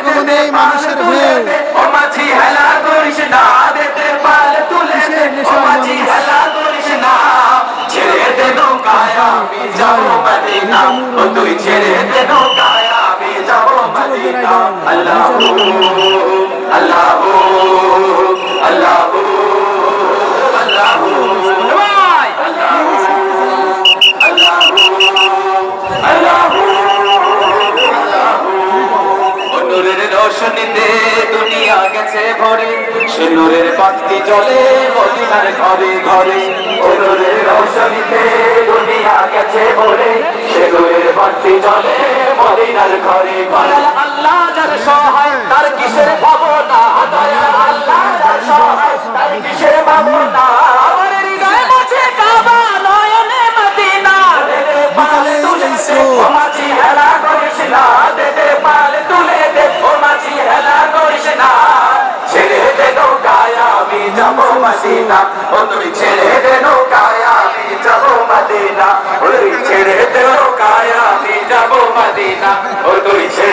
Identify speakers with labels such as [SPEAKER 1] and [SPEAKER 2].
[SPEAKER 1] বঙ্গবন্ধু মানুষের ঢেউ
[SPEAKER 2] ও মাঝি হেলা করিস না দেতে পাল তুলে দে ও মাঝি হেলা করিস না ছেড়ে দে নৌকায় আমি যাব মদিনা ও তুই ছেড়ে দে নৌকায় আমি যাব মদিনা আল্লাহু আল্লাহু আল্লাহু আল্লাহু ভাই আল্লাহু আল্লাহু নূরের রোশনীতে দুনিয়া গেছে ভরে সে নূরের বাতি জ্বলে মদিনার ঘরে ঘরে ও নূরের রোশনীতে দুনিয়া গেছে ভরে সে নূরের বাতি জ্বলে মদিনার ঘরে ঘরে আল্লাহ যার সহায় তার কিসের ভাবনা দয়াল আল্লাহ যার সহায় তার কিসের ভাবনা আমার হৃদয়ে আছে কাবা নয়নে মদিনা রে পাল তুলে দে ও মাঝি হেলা করিস না দে পাল তুলে দে ও মাঝি হেলা করিস না ছেড়ে দে নৌকায় আমি যাব মদিনা ও তুই ছেড়ে দে নৌকায় আমি যাব মদিনা ও তুই ছেড়ে দে নৌকায় আমি যাব মদিনা ও তুই ছেড়ে